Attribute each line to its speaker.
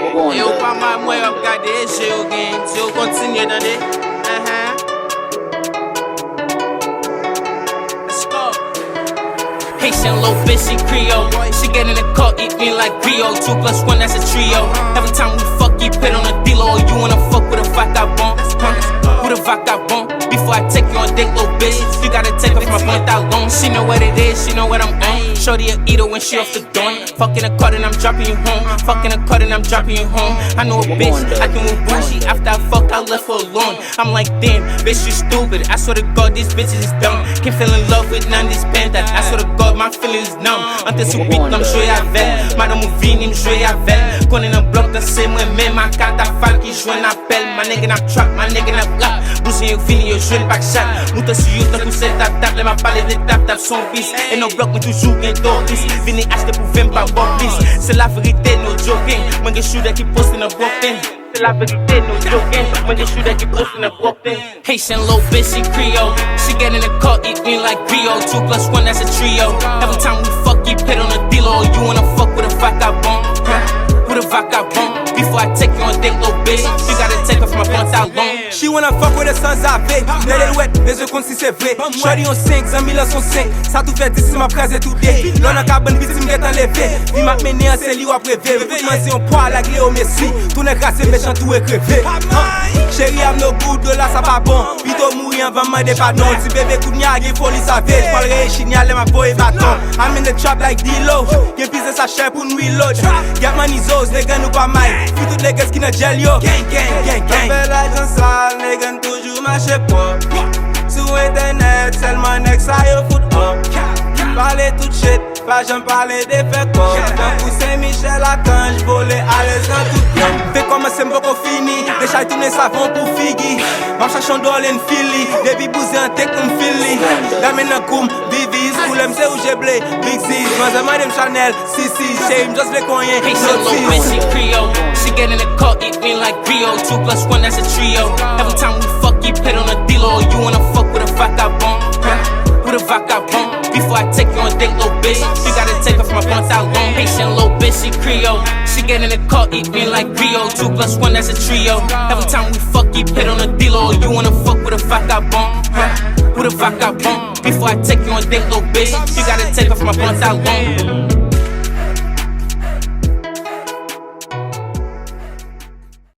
Speaker 1: Vakabon.
Speaker 2: Eu Pamay, eu KDesign, eu GMZ, eu continuo d'aller. Let's go. Haitian low bitch, she Creole. She get in the car, eat me like Rio. 2 + 1, that's a trio. Every time we fuck, you pit on a D-Lo. You wanna fuck with a Vakabon? With a Vakabon. Before I take you on date, little bitch, you gotta take off my phone without loan. She know what it is, she know what I'm on. Shorty a eater when she off the dawn. Fucking a cut and I'm dropping you home. Fucking a cut and I'm dropping you home. I know a bitch, I can move bougie. After I fuck, I left her alone. I'm like, damn, bitch, you stupid. I swear to God, these bitches is dumb. Can't fall in love with none of these bandas. I swear to God, my feelings numb. Antes subito, I'm joué avec. Madame Mouvini, I'm joué avec. Connais un bloc, t'as c'est moi-même. Ma carte à fall qui joue un appel. My nigga n'a trap, my nigga n'a rap. Boussin yo fini, yo joué le backshot. Mouta sur you, t'as poussé tap-tap. Les m'a parlé de tap-tap, son bis. Et nos blocs, mais toujours gain d'orlis. Vini acheter pour 20 pas bon bis. C'est la vérité, no joking. Moi, je suis qui poste in a Brooklyn. C'est la vérité, no joking. Moi, je suis qui poste in a Brooklyn. Haitian low bitch, she Creole. She get in the car, eat me like Rio. 2 + 1, that's a trio. Every time we fuck, you pit on a D-Lo. You wanna fuck with a Vakabon? With a Vakabon. Before I take you on date, little bitch, you gotta take off my pants out long.
Speaker 3: She wanna fuck with the sans AV. Belle ouette, mais je compte si c'est vrai. Shorty on 5, 100 000 sont 5. Ça tout fait 10, ma phrase est tout day. L'on a cabane, vite, il m'est enlevé. Vie m'a mené en celle ou après V. Moi, c'est un poids à la clé au Messi. Tout n'est cassé, méchant, tout est crevé. Chérie, am no good, de là, ça pas bon. Plutôt mourir en vraiment des pardons. Si bébé coup de niag, il faut lui saver. J'parlerai chignal, ma boy bâton. I'm in the trap like D-Lo. Y'en pisse sa chair pour nous reload. Get money zos, les gars nous pas mal. Puis toutes les gars qui n'a gel yo. Gang, gang, gang, gang. Fait l'argent sale, les gars toujours marché pas. Sur internet, seulement next ça yo foot up. Parler tout shit, pas j'en parler des faits quoi. D'un coup Saint-Michel à quand j'volais à l'aise dans tout bien. Fait comme c'est m'boko fini, déjà tourner savon pour figi. M'en cherchant d'ol en Philly, baby bousé en tech comme Philly. La mena koum, Vivis, coulem c'est où j'ai blé, Big Z. Moi c'est madame Chanel, Sissi, shame, just les cognés.
Speaker 2: Haitian low bitch, she Creole. She get in the car, eat me like Rio. 2 + 1, that's a trio. Every time we fuck, you pit on a D-Lo. You wanna fuck with a Vakabon? With a Vakabon. Before I take you on date, little bitch, you gotta take off my pants out long. Haitian low bitch, she Creole. She get in the car, eat me like Rio. 2 + 1, that's a trio. Every time we fuck, you pit on a D-Lo. You wanna fuck with a Vakabon? With a Vakabon. Before I take you on date, little bitch, you gotta take off my pants out long.